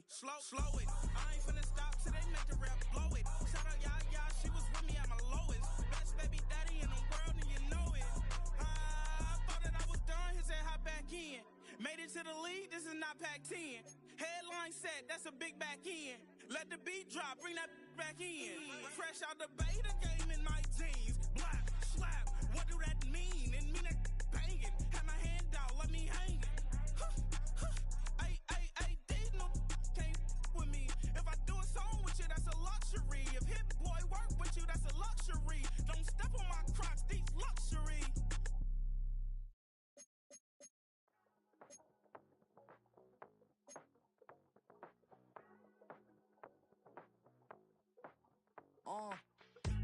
slow it. I ain't finna stop till they make the rap blow it. Shout out, yeah, she was with me at my lowest. Best baby daddy in the world, and you know it. I thought that I was done, his head hop back in. Made it to the league, this is not Pac-10. Headline set, that's a big back end. Let the beat drop, bring that back in. Fresh out the beta game in my jeans. Black, slap, what do that mean? It mean that banging. Had my hand out, let me hang it. These no can't with me. If I do a song with you, that's a luxury. If Hit Boy work with you, that's a luxury. Don't step on my Crocs, these luxury.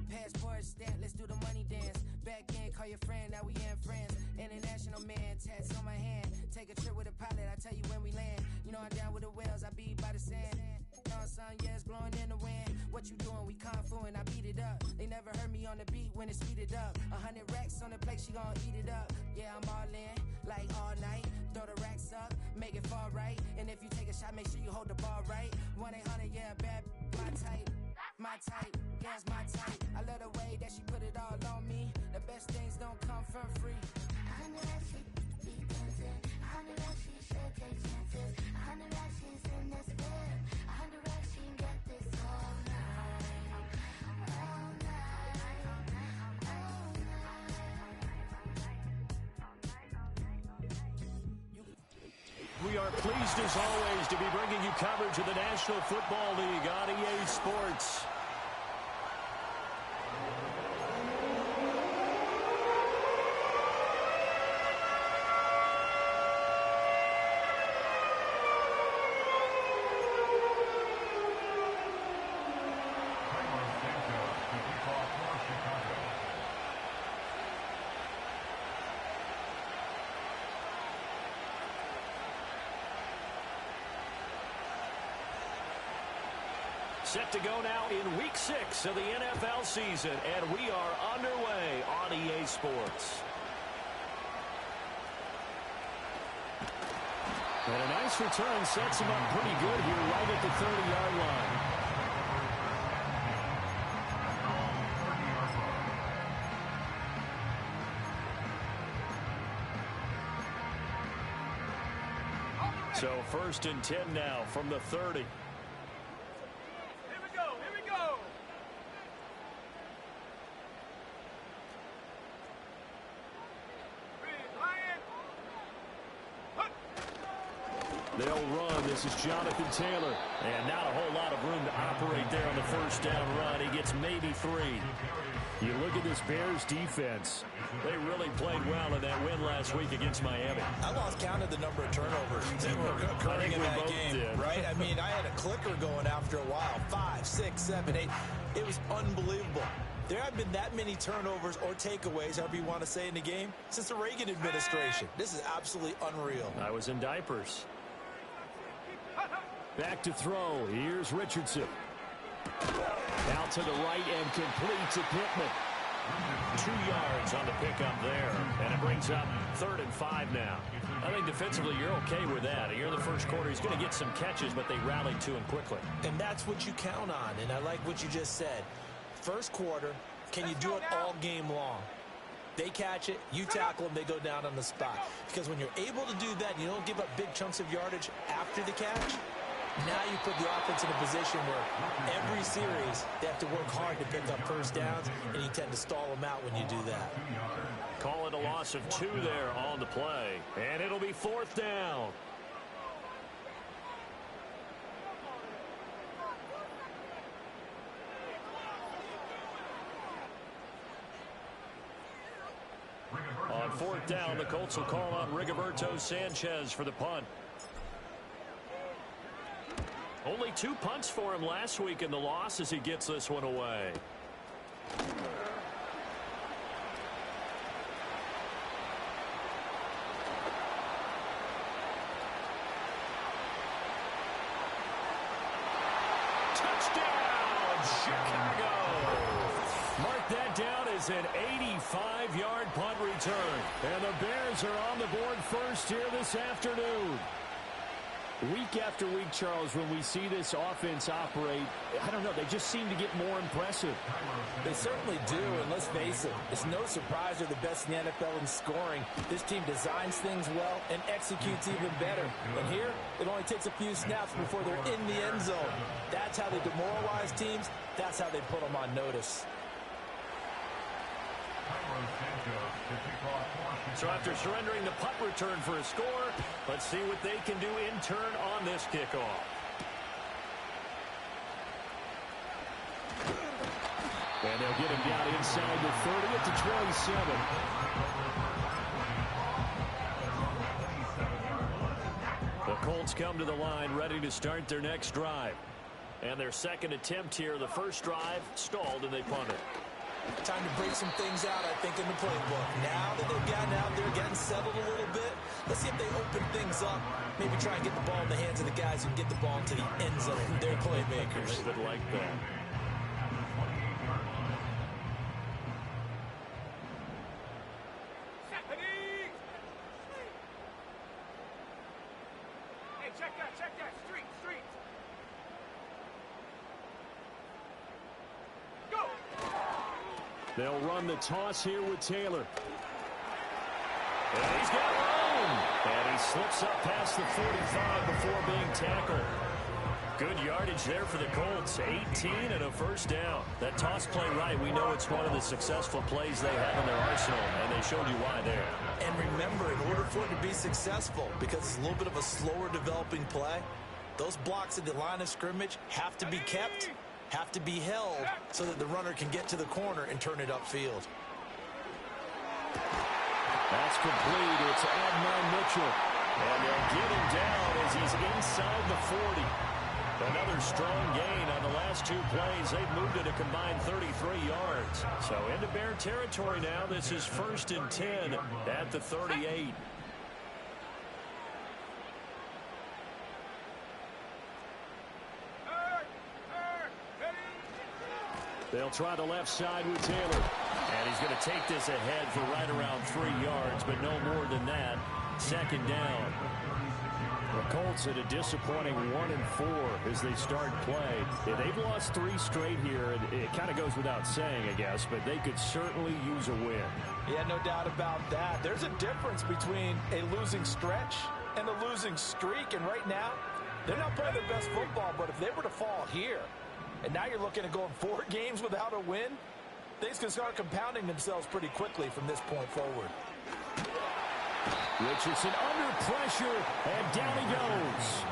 Passport stamp, let's do the money dance. Back in, call your friend, now we in friends. International man, tats on my hand. Take a trip with a pilot, I tell you when we land. You know I'm down with the whales, I be by the sand. Sun, yeah, it's blowing in the wind. What you doing? We kung fu and I beat it up. They never heard me on the beat when it's speeded up. 100 racks on the plate, she gon' eat it up. Yeah, I'm all in, like all night. Throw the racks up, make it fall right. And if you take a shot, make sure you hold the ball right. 1-800, yeah, bad, my type. My type, yeah, it's my type. I love the way that she put it all on me. The best things don't come for free. 100 racks, she be dancing. 100 racks, she should take chances. 100 racks, she's in this bed. 100 racks, she get this all night. All night. All night. We are pleased as always to be bringing you coverage of the National Football League on EA Sports. Set to go now in Week 6 of the NFL season, and we are underway on EA Sports. And a nice return sets him up pretty good here right at the 30-yard line. So 1st and 10 now from the 30. They'll run. This is Jonathan Taylor. And not a whole lot of room to operate there on the first down run. He gets maybe 3. You look at this Bears defense. They really played well in that win last week against Miami. I lost count of the number of turnovers that were occurring in that game, right? I mean, I had a clicker going after a while. 5, 6, 7, 8. It was unbelievable. There have been that many turnovers or takeaways, however you want to say, in the game since the Reagan administration. This is absolutely unreal. I was in diapers. Back to throw. Here's Richardson. Out to the right and complete to Pittman. 2 yards on the pickup there. And it brings up 3rd and 5 now. I think defensively you're okay with that. Here in the first quarter, he's going to get some catches, but they rallied to him quickly. And that's what you count on. And I like what you just said. First quarter, can you do it all game long? They catch it, you tackle them, they go down on the spot. Because when you're able to do that, you don't give up big chunks of yardage after the catch, now you put the offense in a position where every series they have to work hard to pick up first downs, and you tend to stall them out when you do that. Call it a loss of 2 there on the play, and it'll be 4th down. On 4th down, the Colts will call on Rigoberto Sanchez for the punt. Only 2 punts for him last week in the loss as he gets this one away. Touchdown, Chicago! Mark that down as an 85-yard punt return. And the Bears are on the board first here this afternoon. Week after week, Charles, when we see this offense operate, I don't know, they just seem to get more impressive. They certainly do, and let's face it, it's no surprise they're the best in the NFL in scoring. This team designs things well and executes even better. And here, it only takes a few snaps before they're in the end zone. That's how they demoralize teams. That's how they put them on notice. So after surrendering the punt return for a score, let's see what they can do in turn on this kickoff. And they'll get him down inside the 30 at the 27. The Colts come to the line ready to start their next drive. And their second attempt here, the first drive, stalled and they punted. Time to break some things out, I think, in the playbook. Now that they've gotten out there, getting settled a little bit, let's see if they open things up. Maybe try and get the ball in the hands of the guys who can get the ball into the end zone. They're playmakers. They would like that. Hey, check that. Street. Go! They'll run the toss here with Taylor. And he's got room. And he slips up past the 45 before being tackled. Good yardage there for the Colts. 18 and a first down. That toss play right, we know it's one of the successful plays they have in their arsenal, and they showed you why there. And remember, in order for it to be successful, because it's a little bit of a slower developing play, those blocks at the line of scrimmage have to be kept, have to be held, so that the runner can get to the corner and turn it upfield. That's complete. It's Adnan Mitchell. And they'll get him down as he's inside the 40. Another strong gain on the last two plays. They've moved it a combined 33 yards. So into Bear territory now. This is 1st and 10 at the 38. They'll try the left side with Taylor. And he's going to take this ahead for right around 3 yards, but no more than that. Second down. The Colts at a disappointing 1-4 as they start play. Yeah, they've lost 3 straight here, and it kind of goes without saying, I guess, but they could certainly use a win. Yeah, no doubt about that. There's a difference between a losing stretch and a losing streak, and right now, they're not playing their best football, but if they were to fall here, and now you're looking at going 4 games without a win, things can start compounding themselves pretty quickly from this point forward. Richardson under pressure, and down he goes.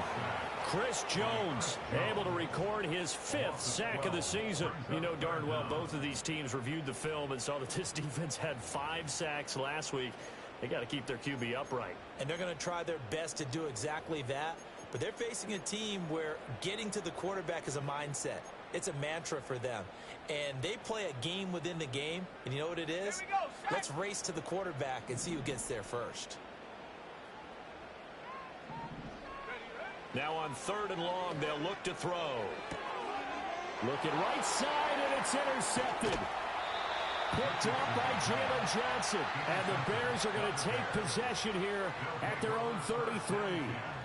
Chris Jones able to record his 5th sack of the season. You know darn well both of these teams reviewed the film and saw that this defense had 5 sacks last week. They got to keep their QB upright. And they're going to try their best to do exactly that. But they're facing a team where getting to the quarterback is a mindset. It's a mantra for them. And they play a game within the game. And you know what it is? Let's race to the quarterback and see who gets there first. Now on 3rd and long, they'll look to throw. Looking right side, and it's intercepted. Picked up by Jalen Johnson. And the Bears are going to take possession here at their own 33.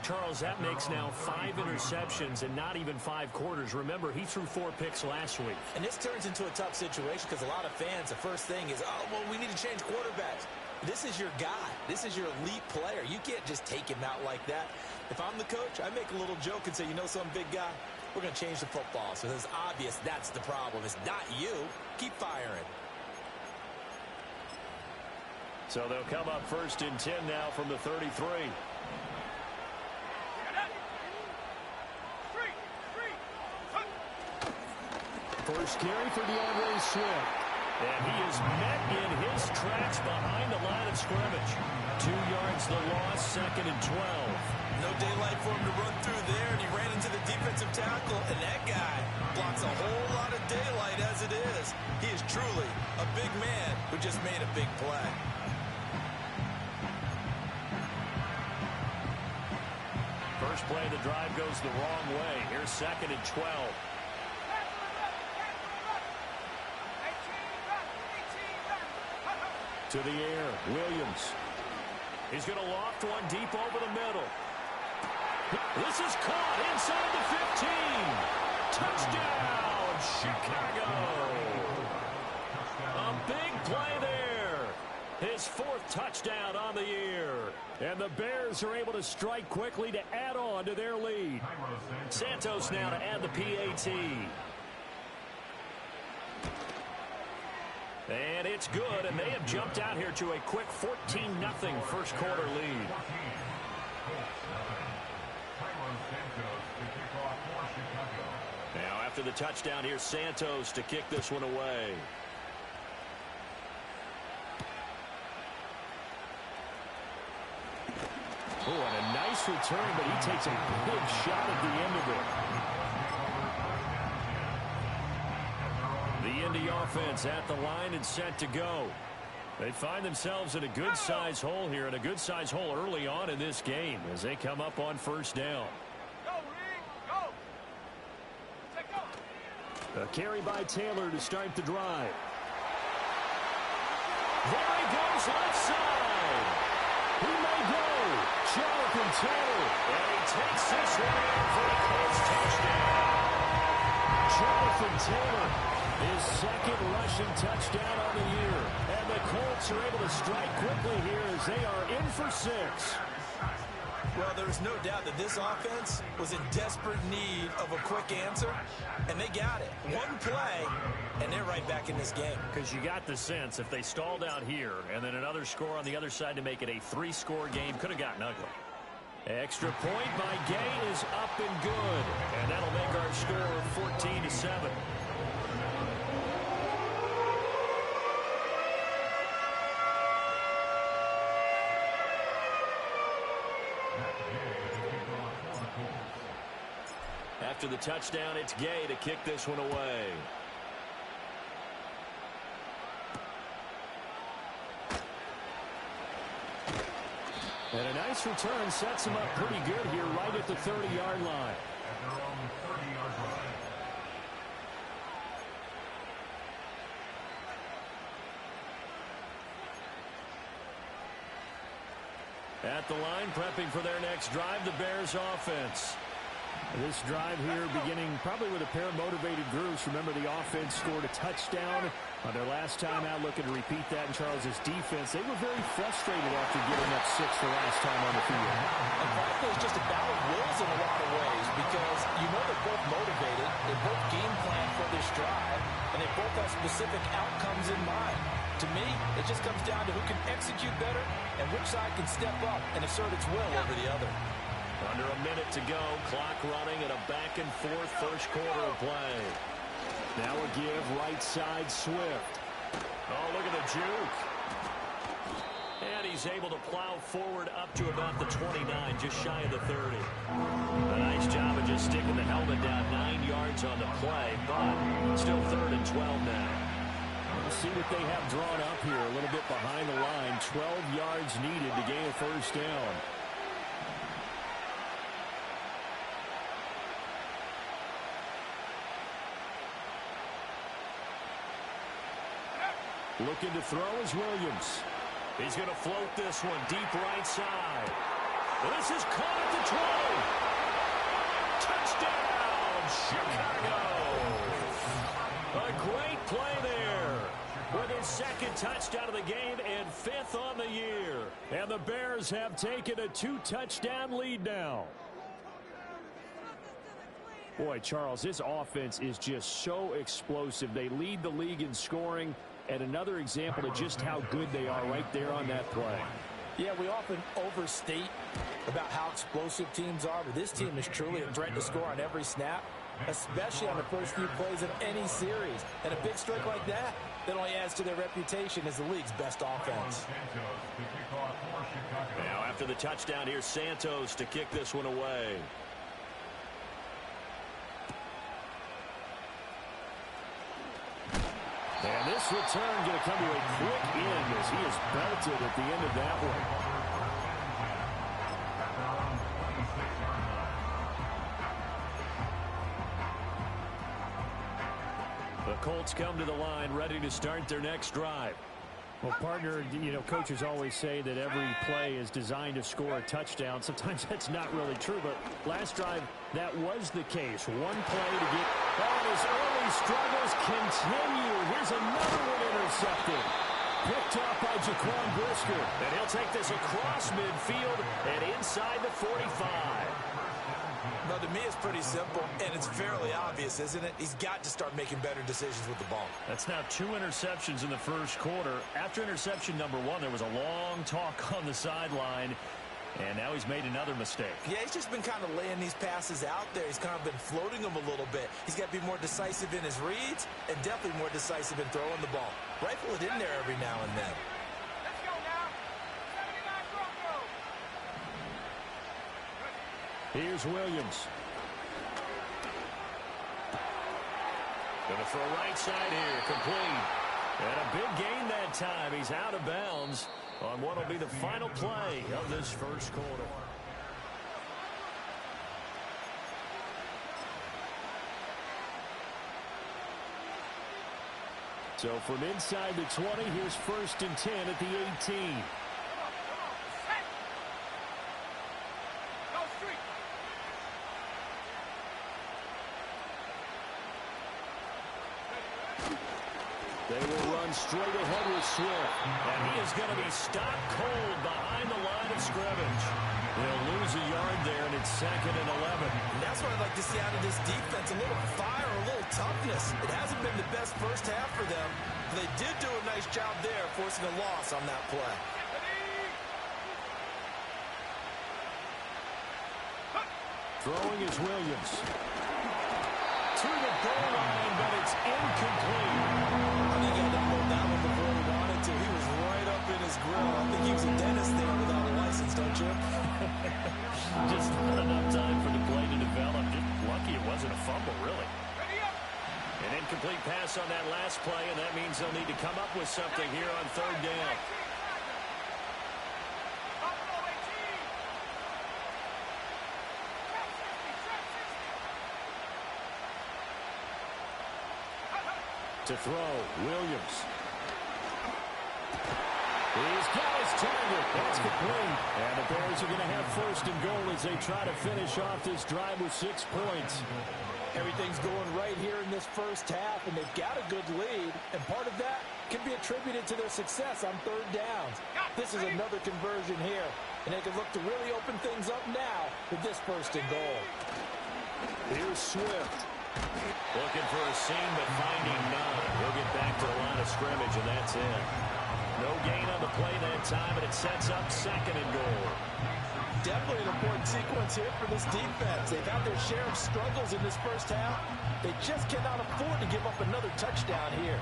Charles, that makes now 5 interceptions and not even 5 quarters. Remember, he threw 4 picks last week. And this turns into a tough situation because a lot of fans, the first thing is, oh, well, we need to change quarterbacks. This is your guy. This is your elite player. You can't just take him out like that. If I'm the coach, I make a little joke and say, you know some big guy, we're going to change the football. So it's obvious that's the problem. It's not you. Keep firing. So they'll come up 1st and 10 now from the 33. First carry for DeAndre Swift. And he is met in his tracks behind the line of scrimmage. 2 yards the loss, 2nd and 12. No daylight for him to run through there, and he ran into the defensive tackle, and that guy blocks a whole lot of daylight as it is. He is truly a big man who just made a big play. First play of the drive goes the wrong way. Here's 2nd and 12. To the air, Williams. He's going to loft one deep over the middle. This is caught inside the 15. Touchdown, Chicago. A big play there. His 4th touchdown on the year. And the Bears are able to strike quickly to add on to their lead. Santos now to add the PAT. And it's good, and they have jumped out here to a quick 14-0 first quarter lead. Now after the touchdown, here's Santos to kick this one away. Oh, and a nice return, but he takes a big shot at the end of it. The Indy offense at the line and set to go. They find themselves in a good-sized hole here, and a good-sized hole early on in this game as they come up on first down. Go, Reed, go! Take off! A carry by Taylor to start the drive. There he goes left side. He may go. Jonathan Taylor. And he takes this one in for a Colts touchdown. Jonathan Taylor, his 2nd rushing touchdown on the year. And the Colts are able to strike quickly here as they are in for 6. Well, there's no doubt that this offense was in desperate need of a quick answer, and they got it. One play, and they're right back in this game. Because you got the sense if they stalled out here and then another score on the other side to make it a 3-score game, could have gotten ugly. Extra point by Gay is up and good, and that'll make our score 14-7. After the touchdown, it's Gay to kick this one away. And a nice return sets him up pretty good here right at the 30-yard line. At the line, prepping for their next drive, the Bears offense. This drive here beginning probably with a pair of motivated groups. Remember, the offense scored a touchdown on their last time out, looking to repeat that in Charles's defense. They were very frustrated after giving up 6 the last time on the field. And frankly, it's just a battle of wills in a lot of ways because you know they're both motivated. They both game plan for this drive, and they both have specific outcomes in mind. To me, it just comes down to who can execute better and which side can step up and assert its will over the other. Under a minute to go, clock running, and a back-and-forth first quarter of play. Now a give, right side, Swift. Oh, look at the juke. And he's able to plow forward up to about the 29, just shy of the 30. A nice job of just sticking the helmet down 9 yards on the play, but still 3rd and 12 now. We'll see what they have drawn up here, a little bit behind the line. 12 yards needed to gain a first down. Looking to throw is Williams. He's going to float this one deep right side. This is caught at the 20. Touchdown, Chicago. A great play there. With his 2nd touchdown of the game and 5th on the year. And the Bears have taken a 2-touchdown lead now. Boy, Charles, this offense is just so explosive. They lead the league in scoring. And another example of just how good they are right there on that play. Yeah, we often overstate about how explosive teams are, but this team is truly a threat to score on every snap, especially on the first few plays of any series. And a big streak like that only adds to their reputation as the league's best offense. Now, after the touchdown, here's Santos to kick this one away. And this return going to come to a quick end as he is belted at the end of that one. The Colts come to the line ready to start their next drive. Well, partner, coaches always say that every play is designed to score a touchdown. Sometimes that's not really true, but last drive, that was the case. One play to get... Oh, his early struggles continue. Here's another one intercepted. Picked up by Jaquan Brisker. And he'll take this across midfield and inside the 45. Well, to me, it's pretty simple, and it's fairly obvious, isn't it? He's got to start making better decisions with the ball. That's now 2 interceptions in the first quarter. After interception number 1, there was a long talk on the sideline, and now he's made another mistake. Yeah, he's just been kind of laying these passes out there. He's kind of been floating them a little bit. He's got to be more decisive in his reads and definitely more decisive in throwing the ball. Rifle it in there every now and then. Let's go now. 79 Bronco. Here's Williams. Gonna throw right side here, complete. And a big gain that time. He's out of bounds on what will be the final play of this first quarter. So from inside the 20, here's 1st and 10 at the 18. They will run straight ahead with Swift. And he is going to be stopped cold behind the line of scrimmage. They'll lose a yard there, and it's 2nd and 11. And that's what I'd like to see out of this defense, a little fire, a little toughness. It hasn't been the best first half for them. They did do a nice job there, forcing a loss on that play. Throwing is Williams. To the goal line, but it's incomplete. I think he had to hold that one before he wanted to. He was right up in his grill. I think he was a dentist there without a license, don't you? Just not enough time for the play to develop. Just lucky it wasn't a fumble, really. An incomplete pass on that last play, and that means they'll need to come up with something here on 3rd down. To throw, Williams. He's got his target. That's complete. And the Bears are going to have 1st and goal as they try to finish off this drive with 6 points. Everything's going right here in this first half, and they've got a good lead, and part of that can be attributed to their success on 3rd downs. This is another conversion here, and they can look to really open things up now with this 1st and goal. Here's Swift. Looking for a seam, but finding none. He'll get back to the line of scrimmage, and that's it. No gain on the play that time, but it sets up 2nd and goal. Definitely an important sequence here for this defense. They've had their share of struggles in this first half. They just cannot afford to give up another touchdown here.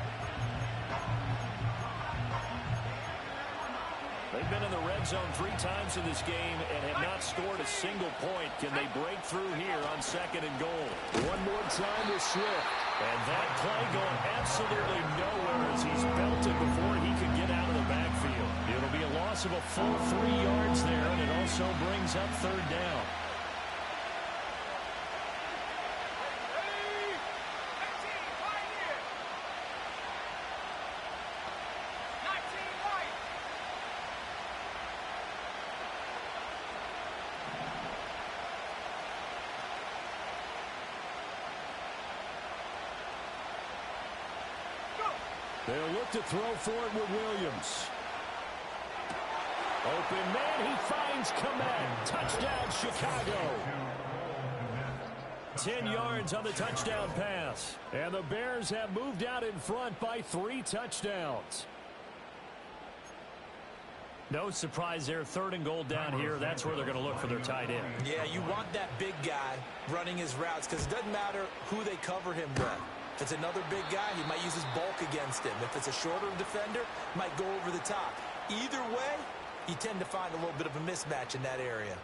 They've been in the red zone 3 times in this game and have not scored a single point. Can they break through here on 2nd and goal? One more time with Swift. And that play going absolutely nowhere as he's belted before he can get out of the backfield. It'll be a loss of a full 3 yards there, and it also brings up 3rd down. They'll look to throw for it with Williams. Open man, he finds Komet. Touchdown, Chicago. 10 yards on the touchdown pass. And the Bears have moved out in front by 3 touchdowns. No surprise there. 3rd and goal down here. That's where they're going to look for their tight end. Yeah, you want that big guy running his routes because it doesn't matter who they cover him with. If it's another big guy, he might use his bulk against him. If it's a shorter defender, he might go over the top. Either way, you tend to find a little bit of a mismatch in that area.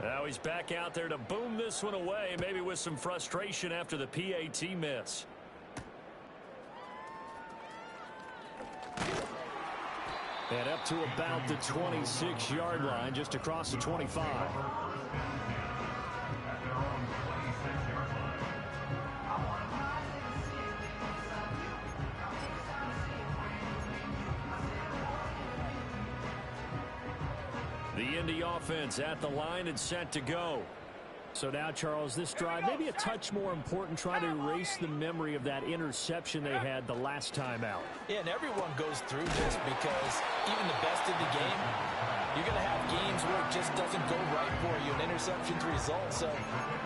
Now he's back out there to boom this one away, maybe with some frustration after the PAT miss. And up to about the 26-yard line, just across the 25. Indy offense at the line and set to go. So now, Charles, this drive maybe a touch more important, trying to erase the memory of that interception they had the last time out. Yeah, and everyone goes through this because even the best in the game, you're going to have games where it just doesn't go right for you, and interceptions result. So,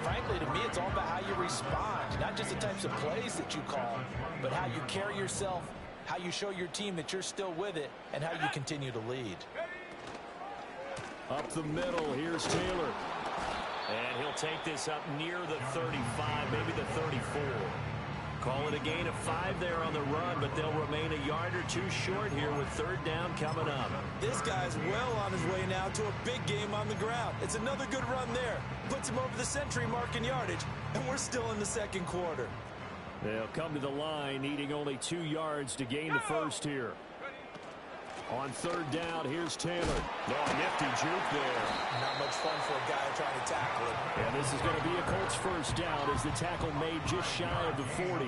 frankly, to me, it's all about how you respond, not just the types of plays that you call, but how you carry yourself, how you show your team that you're still with it, and how you continue to lead. Up the middle, here's Taylor. And he'll take this up near the 35, maybe the 34. Call it a gain of 5 there on the run, but they'll remain a yard or two short here with third down coming up. This guy's well on his way now to a big game on the ground. It's another good run there. Puts him over the century mark in yardage, and we're still in the second quarter. They'll come to the line, needing only 2 yards to gain the first here. On third down, here's Taylor. Oh, nifty juke there. Not much fun for a guy trying to tackle him. And this is going to be a Colts first down as the tackle made just shy of the 40.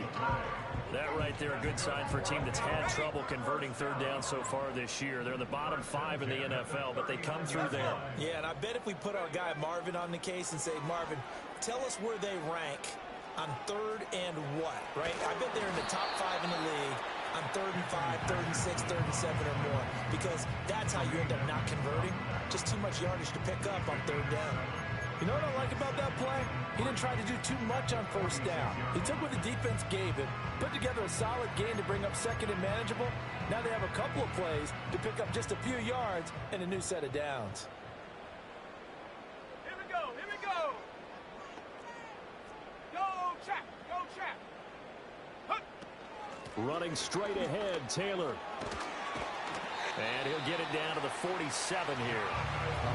That right there, a good sign for a team that's had trouble converting third down so far this year. They're in the bottom 5 in the NFL, but they come through there. Yeah, and I bet if we put our guy Marvin on the case and say, Marvin, tell us where they rank on third and what, right? I bet they're in the top 5 in the league on 3rd and 5, 3rd and 6, 3rd and 7 or more, because that's how you end up not converting. Just too much yardage to pick up on third down. You know what I like about that play? He didn't try to do too much on first down. He took what the defense gave him, put together a solid gain to bring up second and manageable. Now they have a couple of plays to pick up just a few yards and a new set of downs. Here we go, here we go. Go, Chap, go, Chap. Running straight ahead, Taylor. And he'll get it down to the 47 here.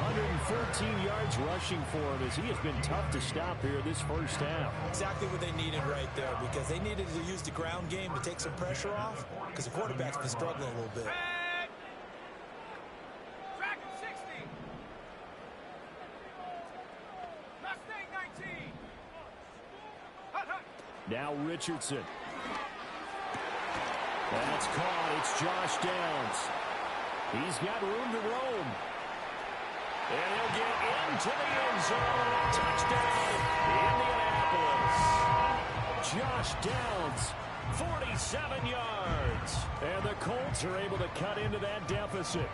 114 yards rushing for him as he has been tough to stop here this first half. Exactly what they needed right there, because they needed to use the ground game to take some pressure off, because the quarterback's been struggling a little bit. Track him 60. Mustang 19. Hut, hut. Now Richardson. That's caught. It's Josh Downs. He's got room to roam. And he'll get into the end zone. Touchdown, Indianapolis. Josh Downs, 47 yards. And the Colts are able to cut into that deficit.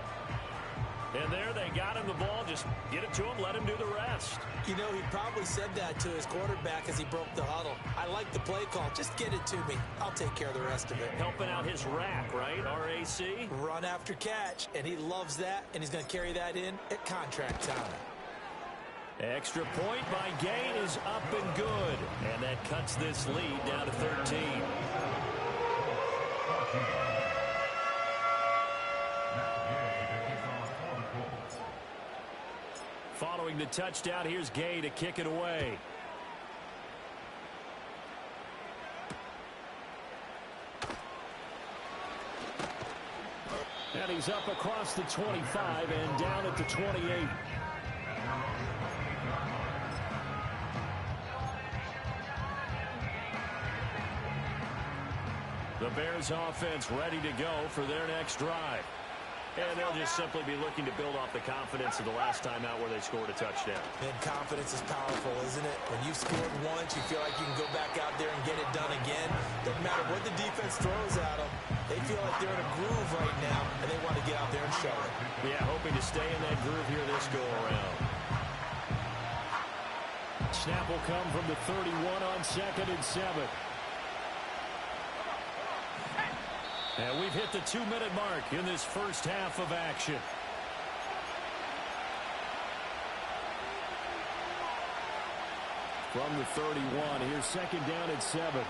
And there they got him the ball. Just get it to him, let him do the rest. You know, he probably said that to his quarterback as he broke the huddle. I like the play call. Just get it to me. I'll take care of the rest of it. Helping out his rack, right? RAC? Run after catch, and he loves that, and he's going to carry that in at contract time. Extra point by Gain is up and good. And that cuts this lead down to 13. Following the touchdown, here's Gay to kick it away. And he's up across the 25 and down at the 28. The Bears offense ready to go for their next drive. And they'll just simply be looking to build off the confidence of the last time out where they scored a touchdown. And confidence is powerful, isn't it? When you've scored once, you feel like you can go back out there and get it done again. Doesn't matter what the defense throws at them. They feel like they're in a groove right now, and they want to get out there and show it. Yeah, hoping to stay in that groove here this go-around. Snap will come from the 31 on 2nd and 7. And we've hit the 2-minute mark in this first half of action. From the 31, here's 2nd down and 7.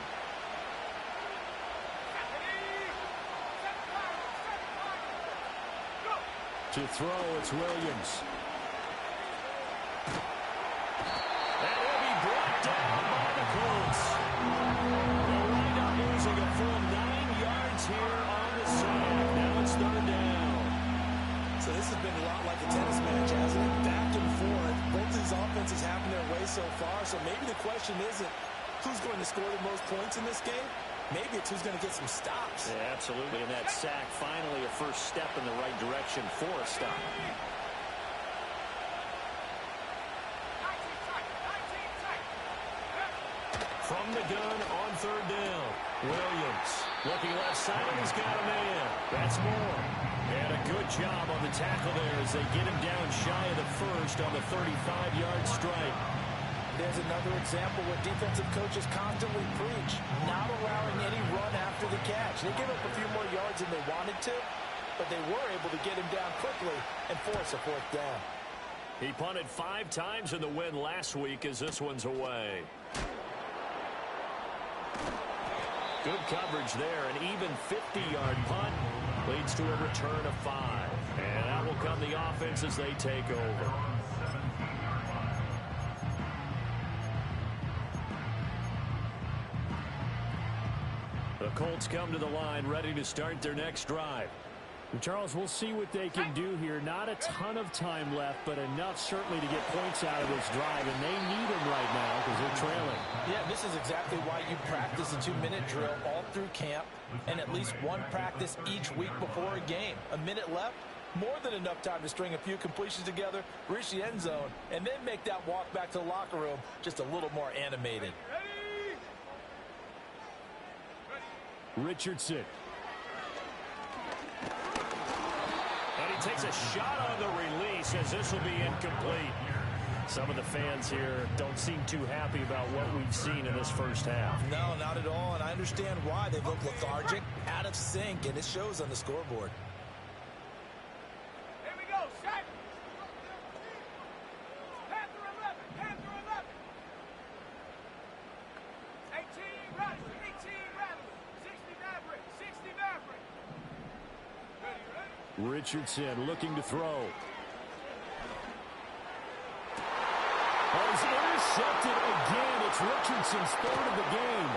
To throw, it's Williams. That will be brought down by the Colts. They'll wind up losing a full 9 yards here on the side. Now it's 3rd down. So this has been a lot like a tennis match, hasn't it? Back and forth. Both these offenses having their way so far. So maybe the question isn't who's going to score the most points in this game. Maybe it's who's going to get some stops. Yeah, absolutely. And that sack, finally a first step in the right direction for a stop. Jones looking left side. He's got a man. That's Moore. And a good job on the tackle there as they get him down shy of the first on the 35-yard strike. There's another example where defensive coaches constantly preach, not allowing any run after the catch. They gave up a few more yards than they wanted to, but they were able to get him down quickly and force a fourth down. He punted 5 times in the win last week as this one's away. Good coverage there. An even 50-yard punt leads to a return of 5. And that will come the offense as they take over. The Colts come to the line ready to start their next drive. Charles, we'll see what they can do here. Not a ton of time left, but enough certainly to get points out of this drive, and they need them right now because they're trailing. Yeah, this is exactly why you practice a 2-minute drill all through camp and at least one practice each week before a game. A minute left, more than enough time to string a few completions together, reach the end zone, and then make that walk back to the locker room just a little more animated. Richardson. And he takes a shot on the release as this will be incomplete. Some of the fans here don't seem too happy about what we've seen in this first half. No, not at all, and I understand why. They look lethargic, out of sync, and it shows on the scoreboard. Here we go, set. Panther 11, Panther 11. 18 Rattler, 18 Rattler, 60 Maverick, 60 Maverick. Ready, ready? Richardson looking to throw. He's intercepted again. It's Richardson's third of the game.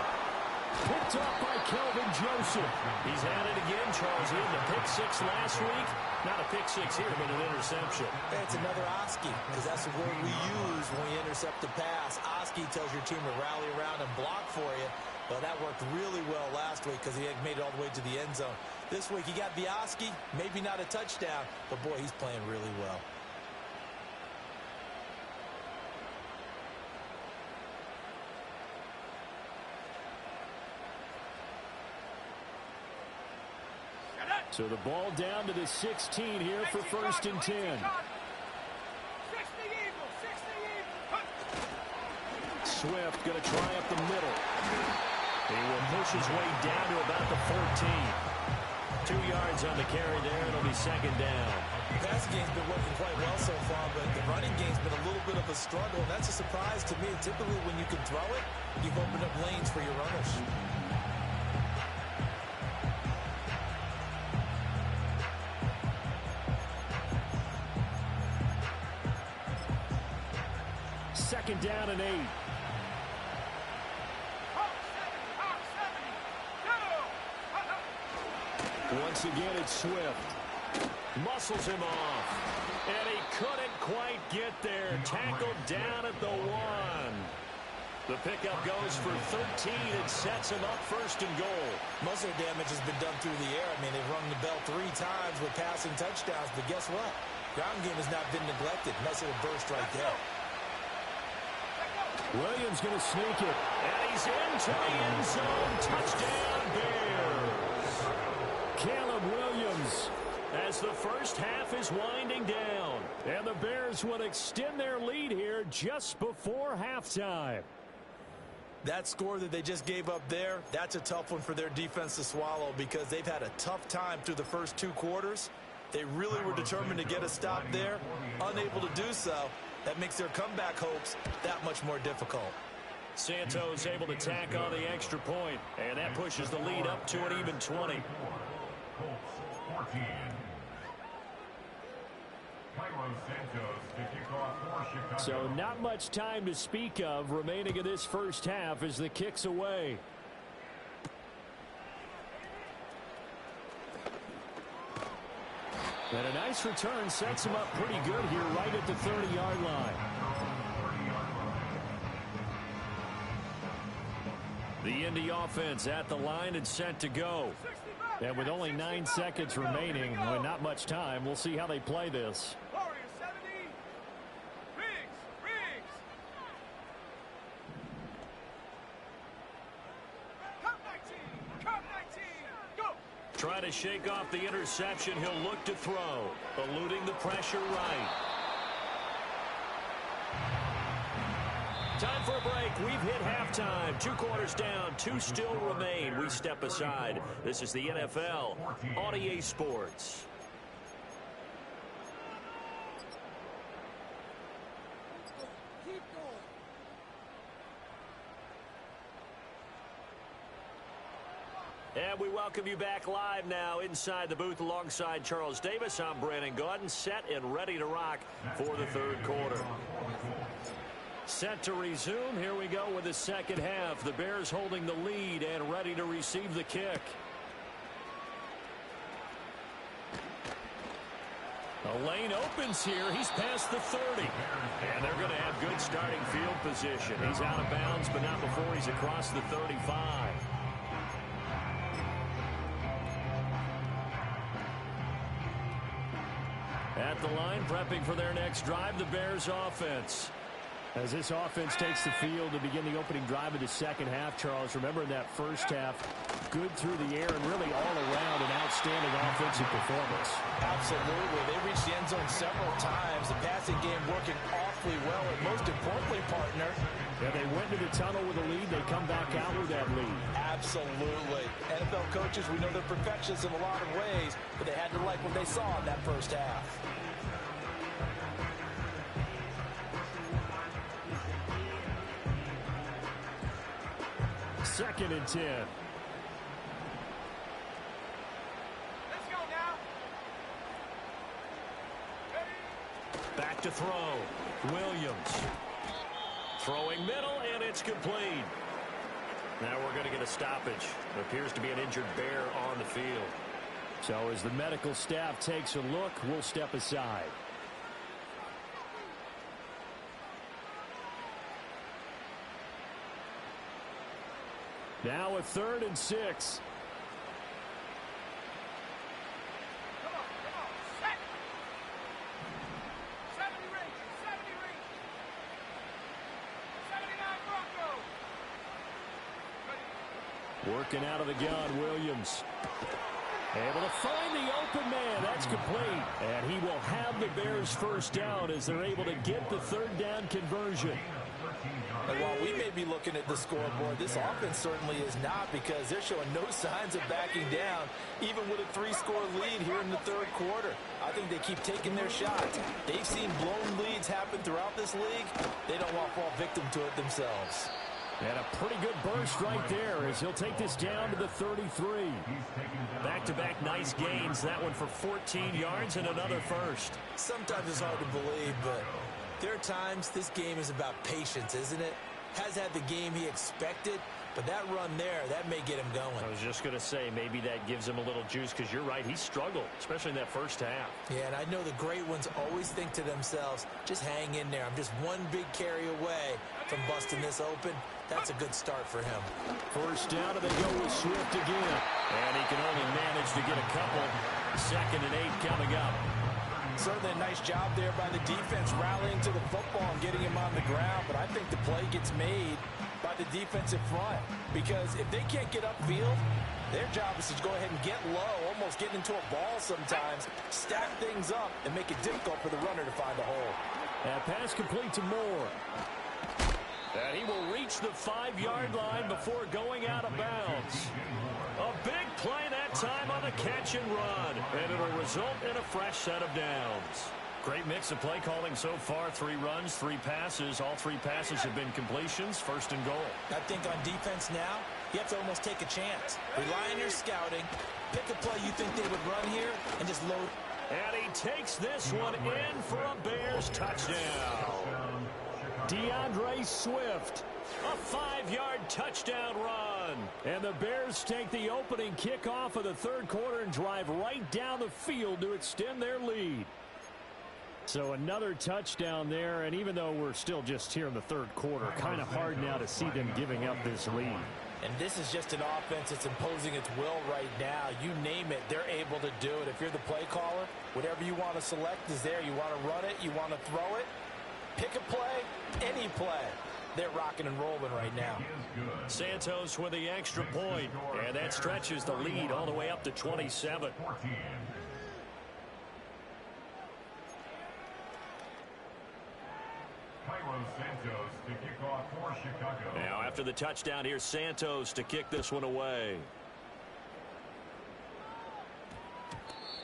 Picked up by Kelvin Joseph. He's had it again, Charles. He had the pick 6 last week. Not a pick 6 here, but an interception. It's another Oski, because that's the word we use when we intercept the pass. Oski tells your team to rally around and block for you. Well, that worked really well last week because he had made it all the way to the end zone. This week, he got the Oski, maybe not a touchdown, but boy, he's playing really well. So the ball down to the 16 here for 1st and 10. 60 Eagle, 60 Eagle. Swift going to try up the middle. He will push his way down to about the 14. 2 yards on the carry there. It'll be 2nd down. The passing game's been working quite well so far, but the running game's been a little bit of a struggle, and that's a surprise to me. Typically, when you can throw it, you've opened up lanes for your runners. Second down and 8. Once again, it's Swift. Muscles him off. And he couldn't quite get there. Tackled down at the 1. The pickup goes for 13 and sets him up 1st and goal. Most of the damage has been done through the air. I mean, they've rung the bell 3 times with passing touchdowns, but guess what? Ground game has not been neglected. Nice little burst right there. Williams going to sneak it. And he's into the end zone. Touchdown, Bears. Caleb Williams. As the first half is winding down. And the Bears would extend their lead here just before halftime. That score that they just gave up there, that's a tough one for their defense to swallow because they've had a tough time through the first 2 quarters. They really were determined to get a stop there, unable to do so. That makes their comeback hopes that much more difficult. Santos able to tack on the extra point, and that pushes the lead up to an even 20. So not much time to speak of remaining in this first half as the kick's away. And a nice return sets him up pretty good here right at the 30-yard line. The Indy offense at the line and set to go. And with only 9 seconds remaining, and not much time, we'll see how they play this. Warrior 70. Riggs. Cup 19. Trying to shake off the interception. He'll look to throw. Eluding the pressure right. Time for a break. We've hit halftime. 2 quarters down. 2 still remain. We step aside. This is the NFL on EA Sports. And we welcome you back live now inside the booth alongside Charles Davis. I'm Brandon Gaudin, set and ready to rock for the third quarter. Set to resume. Here we go with the second half. The Bears holding the lead and ready to receive the kick. A lane opens here. He's past the 30. And they're going to have good starting field position. He's out of bounds, but not before he's across the 35. At the line, prepping for their next drive, the Bears offense. As this offense takes the field to begin the opening drive of the second half, Charles, remember in that first half, good through the air and really all around an outstanding offensive performance. Absolutely. They reached the end zone several times. The passing game working awfully well. And most importantly, partner, yeah, they went to the tunnel with a lead. They come back out with that lead. Absolutely. NFL coaches, we know they're perfectionists in a lot of ways, but they had to like what they saw in that first half. Second and 10. Let's go now. Ready? Back to throw. Williams. Throwing middle, and it's complete. Now we're going to get a stoppage. It appears to be an injured Bear on the field. So as the medical staff takes a look, we'll step aside. Now a 3rd and 6. Come on. Set. 70 Rangers. 79 Broncos. Ready. Working out of the gun, Williams. Able to find the open man. That's complete. And he will have the Bears first down as they're able to get the 3rd down conversion. And while we may be looking at the scoreboard, this offense certainly is not, because they're showing no signs of backing down, even with a 3-score lead here in the third quarter. I think they keep taking their shots. They've seen blown leads happen throughout this league. They don't want to fall victim to it themselves. And a pretty good burst right there as he'll take this down to the 33. Back-to-back nice gains. That one for 14 yards and another first. Sometimes it's hard to believe, but there are times this game is about patience, isn't it? Has had the game he expected, but that run there, that may get him going. I was just going to say, maybe that gives him a little juice, because you're right, he struggled, especially in that first half. Yeah, and I know the great ones always think to themselves, just hang in there. I'm just one big carry away from busting this open. That's a good start for him. First down, and they go with Swift again. And he can only manage to get a couple. 2nd and 8 coming up. Certainly a nice job there by the defense, rallying to the football and getting him on the ground. But I think the play gets made by the defensive front, because if they can't get upfield, their job is to go ahead and get low, almost get into a ball sometimes, stack things up, and make it difficult for the runner to find a hole. That pass complete to Moore. And he will reach the 5-yard line before going out of bounds. A big play that time on the catch and run. And it'll result in a fresh set of downs. Great mix of play calling so far. 3 runs, 3 passes. All 3 passes have been completions. 1st and goal. I think on defense now, you have to almost take a chance. Rely on your scouting. Pick a play you think they would run here and just load. And he takes this one in for a Bears touchdown. DeAndre Swift. A 5-yard touchdown run. And the Bears take the opening kickoff of the third quarter and drive right down the field to extend their lead. So another touchdown there, and even though we're still just here in the third quarter, kind of hard now to see them giving up this lead. And this is just an offense that's imposing its will right now. You name it, they're able to do it. If you're the play caller, whatever you want to select is there. You want to run it, you want to throw it, pick a play, any play. they're rocking and rolling right now. Santos with the extra point, and that stretches the lead all the way up to 27. Now after the touchdown, here's Santos to kick this one away.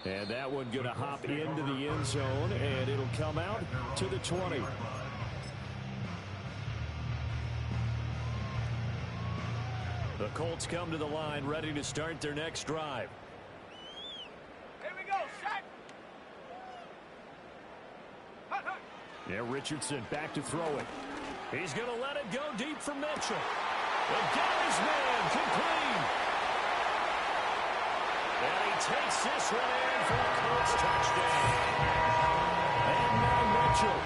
And that one going to hop into the end zone, and it'll come out to the 20. The Colts come to the line, ready to start their next drive. Here we go, set. Hut, hut. Yeah, Richardson back to throw it. He's going to let it go deep for Mitchell. And got his man complete. And he takes this one in for a Colts touchdown. And now Mitchell,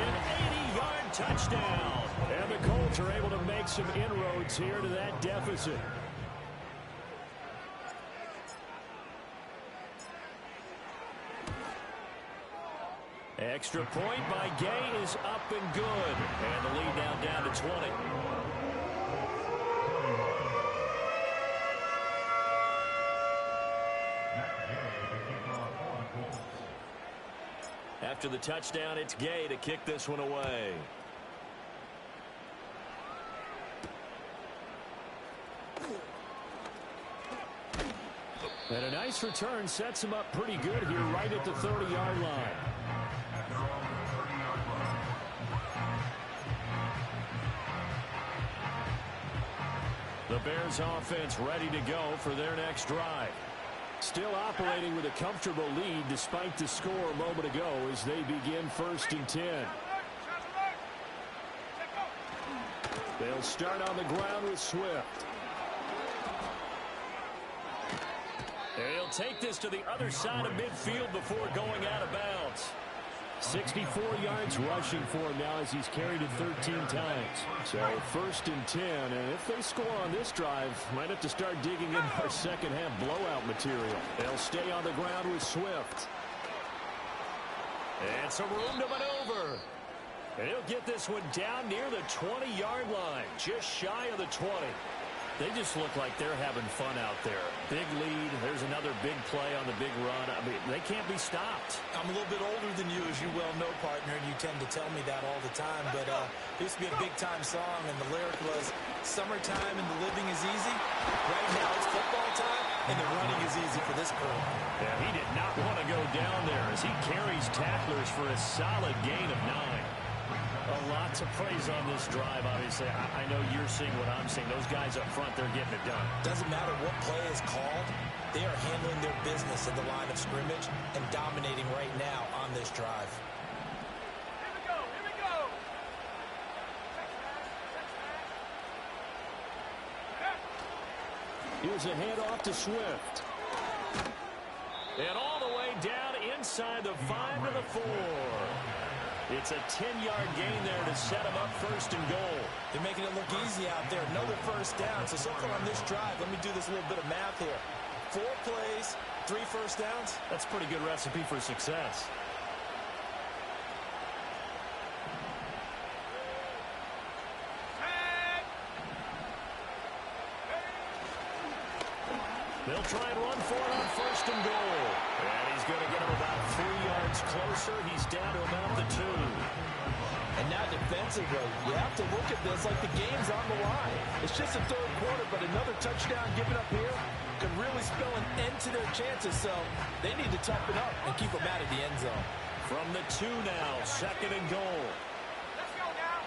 an 80-yard touchdown. And the Colts are able to make some inroads here to that deficit. Extra point by Gay is up and good. And the lead now down to 20. After the touchdown, it's Gay to kick this one away. And a nice return sets him up pretty good here right at the 30-yard line. The Bears offense ready to go for their next drive. Still operating with a comfortable lead despite the score a moment ago as they begin 1st and 10. They'll start on the ground with Swift. He'll take this to the other side of midfield before going out of bounds. 64 yards rushing for him now as he's carried it 13 times. So 1st and 10, and if they score on this drive, might have to start digging in our second half blowout material. They'll stay on the ground with Swift. And some room to maneuver. And he'll get this one down near the 20-yard line, just shy of the 20. They just look like they're having fun out there. Big lead. There's another big play on the big run. I mean, they can't be stopped. I'm a little bit older than you, as you well know, partner, and you tend to tell me that all the time. But it used to be a big-time song, and the lyric was, "Summertime and the living is easy." Right now, it's football time, and the running is easy for this crew. Yeah, he did not want to go down there as he carries tacklers for a solid gain of 9. A lot to praise on this drive, obviously. I know you're seeing what I'm seeing. Those guys up front, they're getting it done. Doesn't matter what play is called. They are handling their business at the line of scrimmage and dominating right now on this drive. Here we go, here we go. Here's a handoff to Swift. And all the way down inside the 5 to the 4. It's a 10-yard gain there to set them up 1st and goal. They're making it look easy out there. Another 1st down. So far on this drive, let me do this little bit of math here. 4 plays, 3 first downs. That's a pretty good recipe for success. They'll try and run for it on 1st and goal. And he's going to get him about 3 yards closer. He's down to about the 2. And now defensively, you have to look at this like the game's on the line. It's just the 3rd quarter, but another touchdown given up here could really spell an end to their chances. So they need to toughen up and keep them out of the end zone. From the 2 now, 2nd and goal. Let's go now.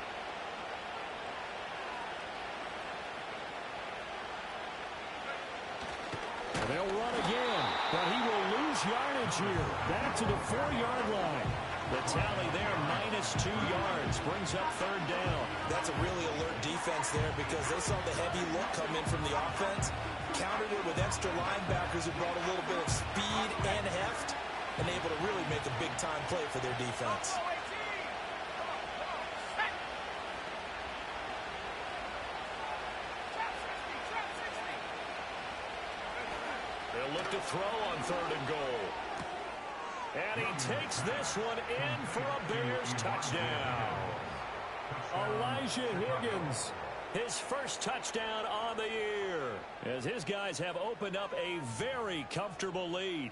And they'll run again, but he will lose yardage here. Back to the 4-yard line. The tally there, -2 yards, brings up 3rd down. That's a really alert defense there because they saw the heavy look come in from the offense, countered it with extra linebackers who brought a little bit of speed and heft, and able to really make a big-time play for their defense. They'll look to throw on 3rd and goal. And he takes this one in for a Bears touchdown. Elijah Higgins, his first touchdown on the year, as his guys have opened up a very comfortable lead.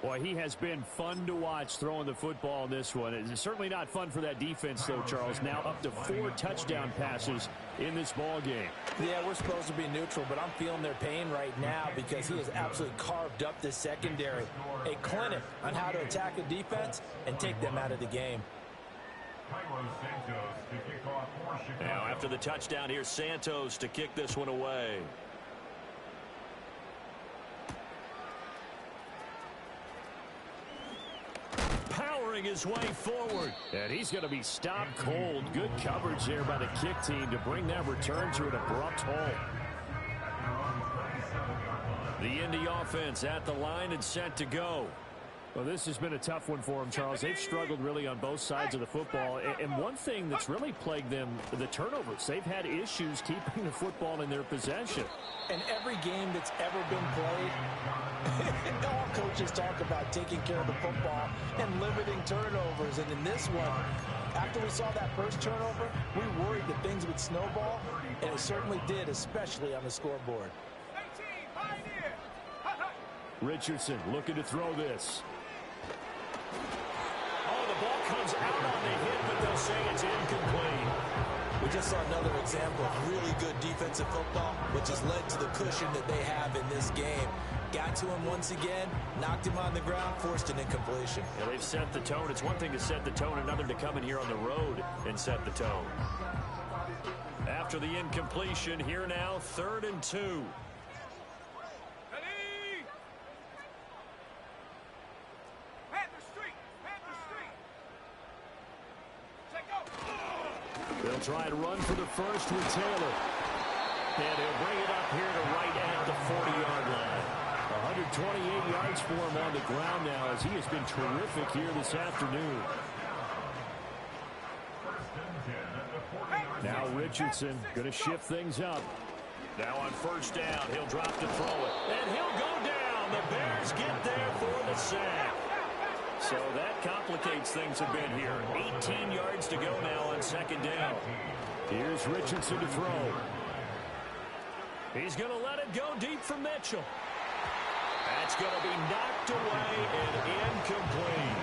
Boy, he has been fun to watch throwing the football in this one. It's certainly not fun for that defense, though, Charles. Now up to 4 touchdown passes in this ball game. Yeah, we're supposed to be neutral, but I'm feeling their pain right now because he has absolutely carved up this secondary. A clinic on how to attack a defense and take them out of the game. Now, after the touchdown, here's Santos to kick this one away. Powering his way forward. And he's going to be stopped cold. Good coverage there by the kick team to bring that return to an abrupt halt. The Indy offense at the line and set to go. Well, this has been a tough one for them, Charles. They've struggled really on both sides of the football. And one thing that's really plagued them, the turnovers. They've had issues keeping the football in their possession. In every game that's ever been played, all coaches talk about taking care of the football and limiting turnovers. And in this one, after we saw that first turnover, we worried that things would snowball, and it certainly did, especially on the scoreboard. Richardson looking to throw this. Oh, the ball comes out on the hit, but they'll say it's incomplete. We just saw another example of really good defensive football, which has led to the cushion that they have in this game. Got to him once again, knocked him on the ground, forced an incompletion. Yeah, they've set the tone. It's one thing to set the tone, another to come in here on the road and set the tone. After the incompletion, here now, 3rd and 2. They'll try to run for the first with Taylor. And he'll bring it up here to right at the 40-yard line. 128 yards for him on the ground now as he has been terrific here this afternoon. Now Richardson going to shift things up. Now on 1st down, he'll drop to throw it. And he'll go down. The Bears get there for the sack. So that complicates things a bit here. 18 yards to go now on 2nd down. Here's Richardson to throw. He's going to let it go deep for Mitchell. That's going to be knocked away and incomplete.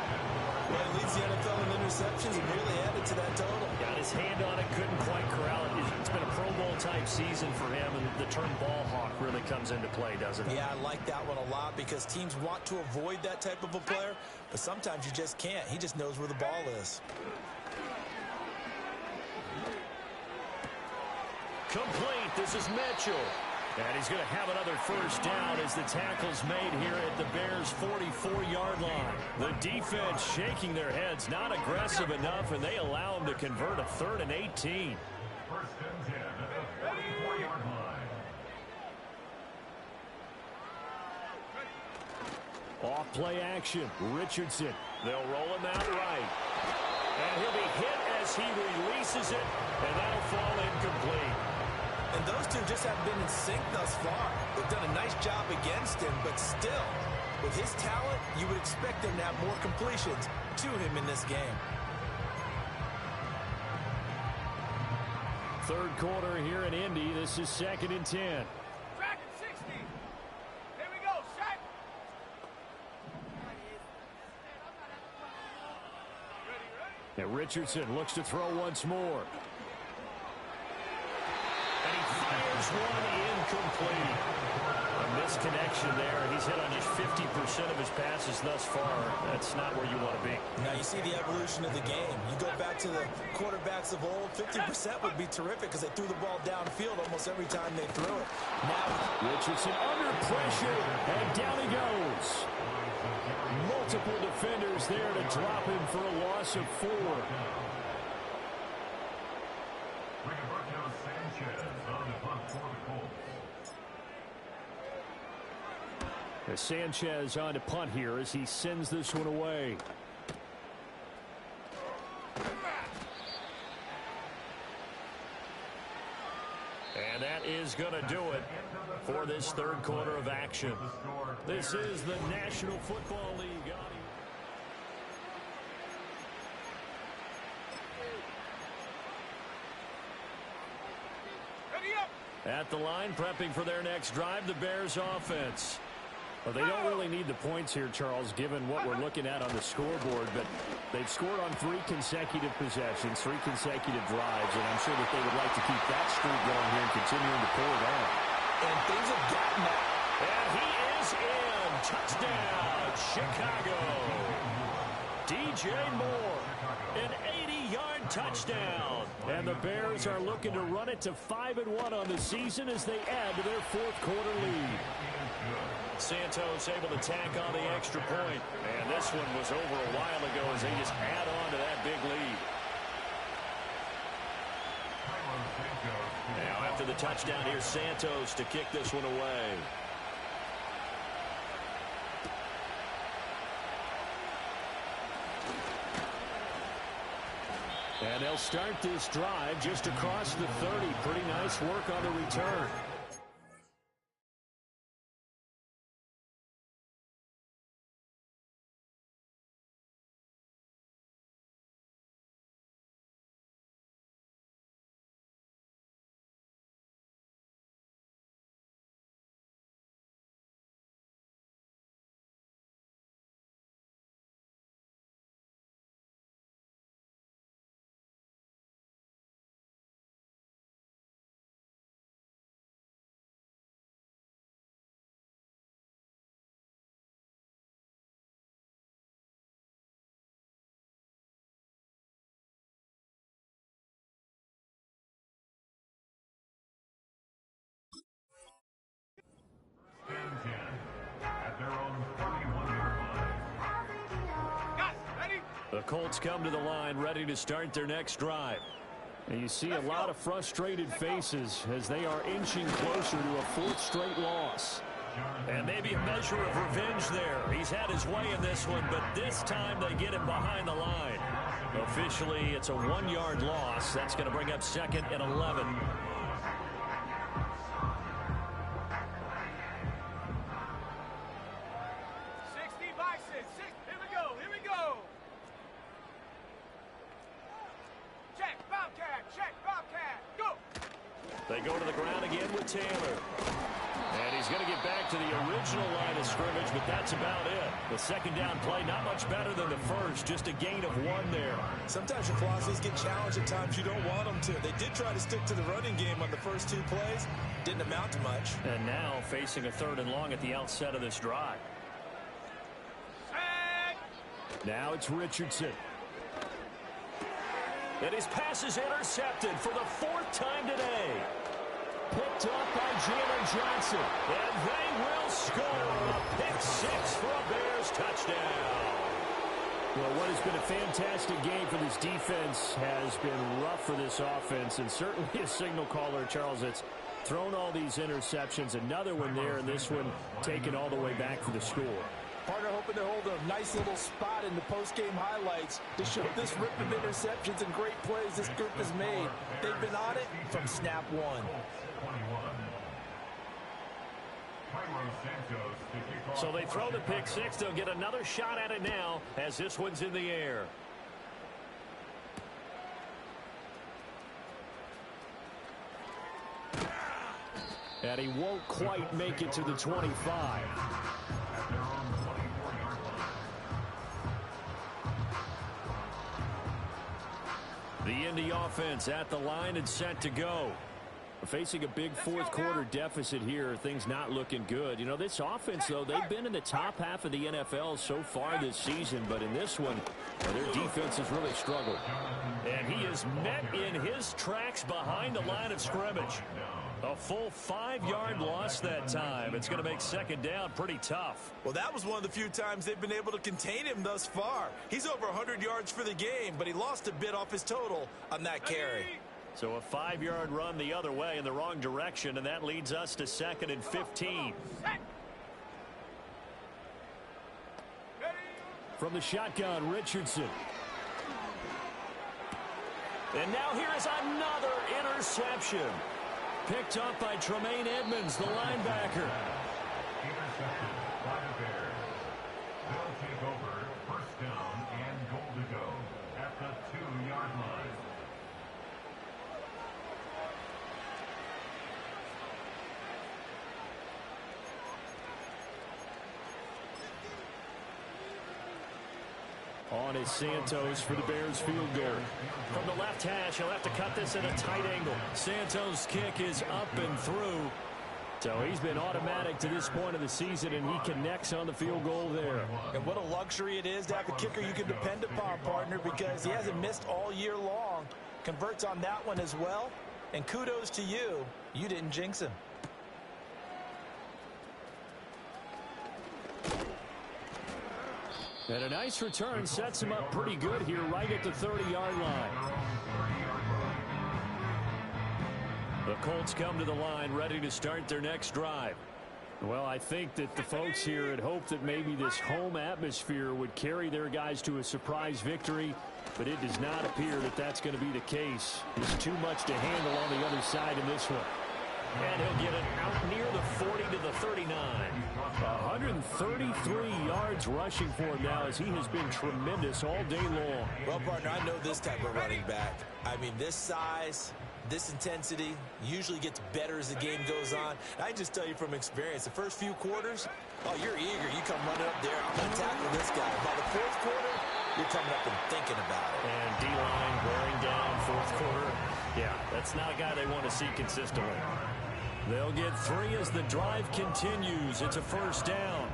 Well, he leads the NFL in interceptions and really added to that total. Got his hand on it, couldn't quite corral it. It's been a Pro Bowl type season for him, and the term ball hawk really comes into play, doesn't it? Yeah, I like that one a lot because teams want to avoid that type of a player, but sometimes you just can't. He just knows where the ball is. Complete. This is Mitchell. And he's going to have another 1st down as the tackle's made here at the Bears' 44-yard line. The defense shaking their heads, not aggressive enough, and they allow him to convert a 3rd and 18. Off play action. Richardson. They'll roll him out right. And he'll be hit as he releases it, and that'll fall incomplete. And those two just haven't been in sync thus far. They've done a nice job against him, but still, with his talent, you would expect them to have more completions to him in this game. 3rd quarter here in Indy. This is 2nd and 10. Track at 60. Here we go, set. And Richardson looks to throw once more. And he fires one incomplete. A misconnection there. He's hit on just 50% of his passes thus far. That's not where you want to be. Now you see the evolution of the game. You go back to the quarterbacks of old, 50% would be terrific because they threw the ball downfield almost every time they threw it. Now Richardson under pressure, and down he goes. Multiple defenders there to drop him for a loss of 4. Sanchez on to punt here as he sends this one away. And that is going to do it for this 3rd quarter of action. This is the National Football League. At the line, prepping for their next drive, the Bears offense. Well, they don't really need the points here, Charles, given what we're looking at on the scoreboard, but they've scored on 3 consecutive possessions, 3 consecutive drives, and I'm sure that they would like to keep that streak going here and continuing to pull it on. And things have gotten that. And he is in. Touchdown, Chicago. DJ Moore, an 80-yard touchdown. And the Bears are looking to run it to 5-1 on the season as they add to their 4th quarter lead. Santos able to tack on the extra point. And this one was over a while ago as they just add on to that big lead. Now after the touchdown, here's Santos to kick this one away. And they'll start this drive just across the 30. Pretty nice work on the return. The Colts come to the line ready to start their next drive. And you see a lot of frustrated faces as they are inching closer to a 4th straight loss. And maybe a measure of revenge there. He's had his way in this one, but this time they get him behind the line. Officially, it's a 1-yard loss. That's going to bring up 2nd and 11. They go to the ground again with Taylor. And he's going to get back to the original line of scrimmage, but that's about it. The 2nd down play, not much better than the first, just a gain of 1 there. Sometimes your velocities get challenged at times you don't want them to. They did try to stick to the running game on the first 2 plays. Didn't amount to much. And now facing a 3rd and long at the outset of this drive. Now it's Richardson. And his pass is intercepted for the 4th time today. Picked up by Jalen Johnson. And they will score a pick 6 for a Bears touchdown. Well, what has been a fantastic game for this defense has been rough for this offense. And certainly a signal caller, Charles, that's thrown all these interceptions. Another one there, and this one taken all the way back for the score. Partner hoping to hold a nice little spot in the post-game highlights to show this rip of interceptions and great plays this group has made. They've been on it from snap 1. So they throw the pick 6. They'll get another shot at it now as this one's in the air. And he won't quite make it to the 25. The Indy offense at the line and set to go. Facing a big 4th quarter deficit here, things not looking good. You know, this offense, though, they've been in the top half of the NFL so far this season, but in this one, their defense has really struggled. And he is met in his tracks behind the line of scrimmage. A full 5-yard loss that time. It's going to make 2nd down pretty tough. Well, that was one of the few times they've been able to contain him thus far. He's over 100 yards for the game, but he lost a bit off his total on that carry. So a 5-yard run the other way in the wrong direction, and that leads us to 2nd and 15. From the shotgun, Richardson. And now here is another interception. Picked up by Tremaine Edmonds, the linebacker. Intercepted by the Bears. They'll take over 1st down and goal to go at the 2-yard line. on is Santos for the Bears field goal. From the left hash, he'll have to cut this at a tight angle. Santos' kick is up and through. So he's been automatic to this point of the season, and he connects on the field goal there. And what a luxury it is to have a kicker you can depend upon, partner, because he hasn't missed all year long. Converts on that one as well. And kudos to you. You didn't jinx him. And a nice return sets him up pretty good here right at the 30-yard line. The Colts come to the line ready to start their next drive. Well, I think that the folks here had hoped that maybe this home atmosphere would carry their guys to a surprise victory, but it does not appear that that's going to be the case. There's too much to handle on the other side in this one. And he'll get it out near the 40 to the 39. 133 yards rushing for him now, as he has been tremendous all day long. Well, partner, I know this type of running back. I mean, this size, this intensity usually gets better as the game goes on. And I just tell you from experience, the first few quarters, oh, you're eager. You come running up there, I'm going to tackle this guy. By the fourth quarter, you're coming up and thinking about it. And D-line wearing down fourth quarter. Yeah, that's not a guy they want to see consistently. They'll get 3 as the drive continues. It's a first down.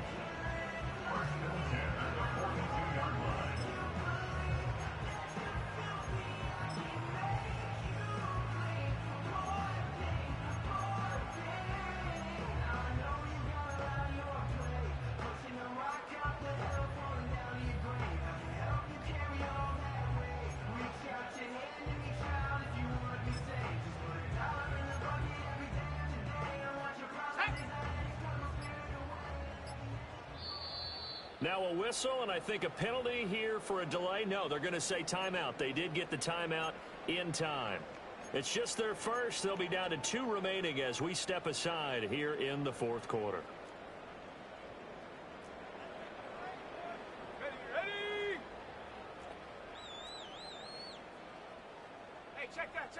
Now a whistle, and I think a penalty here for a delay. No, they're going to say timeout. They did get the timeout in time. It's just their first. They'll be down to 2 remaining as we step aside here in the fourth quarter. Ready? Hey, check that.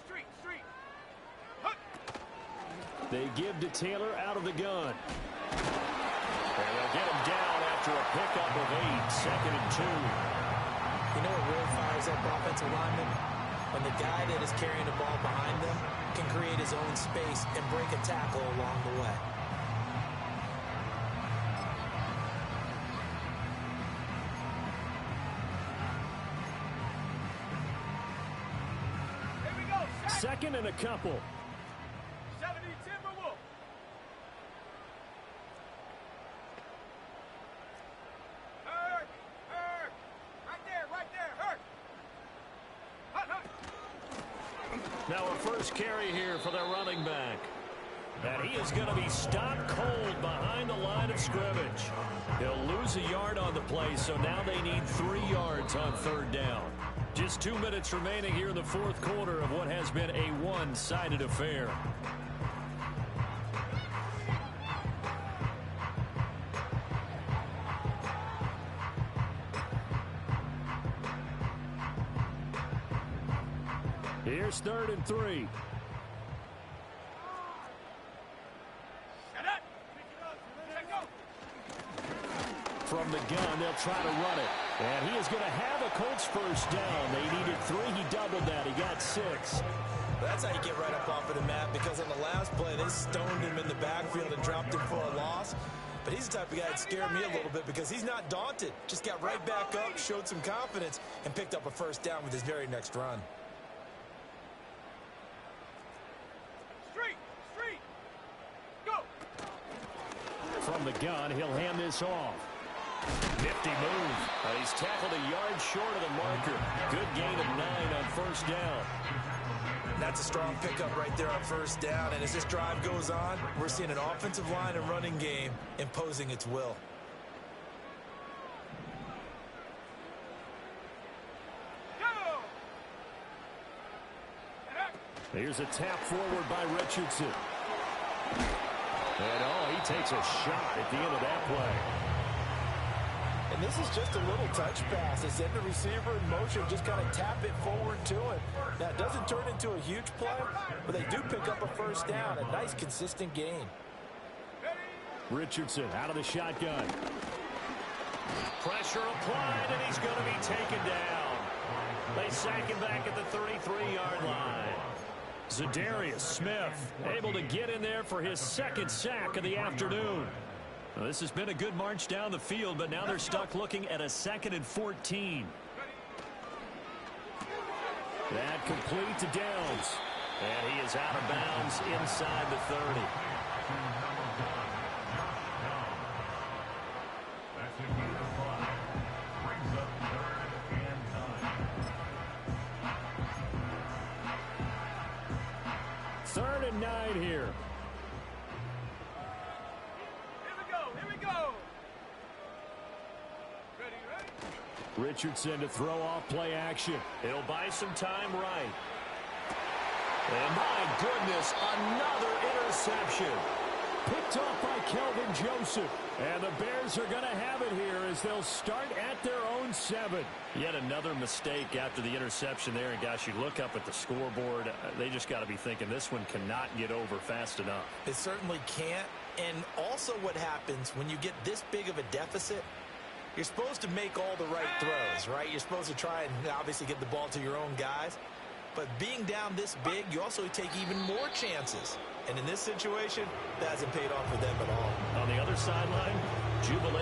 Street. Hook. They give to Taylor out of the gun. And they'll get him down after a pickup of 8, 2nd and 2. You know what really fires up offensive linemen? When the guy that is carrying the ball behind them can create his own space and break a tackle along the way. Here we go. Second and a couple. 70 Timberwolf. Right there. Hurt. Now a first carry here for their running back. And he is going to be stopped cold behind the line of scrimmage. He'll lose a yard on the play, so now they need 3 yards on third down. Just 2 minutes remaining here in the fourth quarter of what has been a one-sided affair. Here's 3rd and 3. From the gun, they'll try to run it. And he is going to have a Colts first down. They needed 3. He doubled that. He got 6. That's how you get right up off of the mat, because on the last play, they stoned him in the backfield and dropped him for a loss. But he's the type of guy that scared me a little bit because he's not daunted. Just got right back up, showed some confidence, and picked up a first down with his very next run. Street. Go. From the gun, he'll hand this off. Nifty move. He's tackled a yard short of the marker. Good gain of 9 on first down. That's a strong pickup right there on first down. And as this drive goes on, we're seeing an offensive line and running game imposing its will. Go. Here's a tap forward by Richardson. And he takes a shot at the end of that play. And this is just a little touch pass. They send the receiver in motion, just kind of tap it forward to him. Now, it doesn't turn into a huge play, but they do pick up a first down. A nice, consistent gain. Richardson out of the shotgun. Pressure applied, and he's going to be taken down. They sack him back at the 33-yard line. Zadarius Smith able to get in there for his second sack of the afternoon. Well, this has been a good march down the field, but now they're stuck looking at a 2nd and 14. That complete to Downs. And he is out of bounds inside the 30. That's a gain of 5. Brings up 3rd and 9. 3rd and 9 here. Here we go. Ready. Richardson to throw off play action. He'll buy some time right. And my goodness, another interception. Picked off by Kelvin Joseph. And the Bears are going to have it here as they'll start at their own 7. Yet another mistake after the interception there. And, gosh, you look up at the scoreboard. They just got to be thinking this one cannot get over fast enough. It certainly can't. And also what happens when you get this big of a deficit, you're supposed to make all the right throws, right? You're supposed to try and obviously get the ball to your own guys. But being down this big, you also take even more chances. And in this situation, that hasn't paid off for them at all. On the other sideline, jubilation.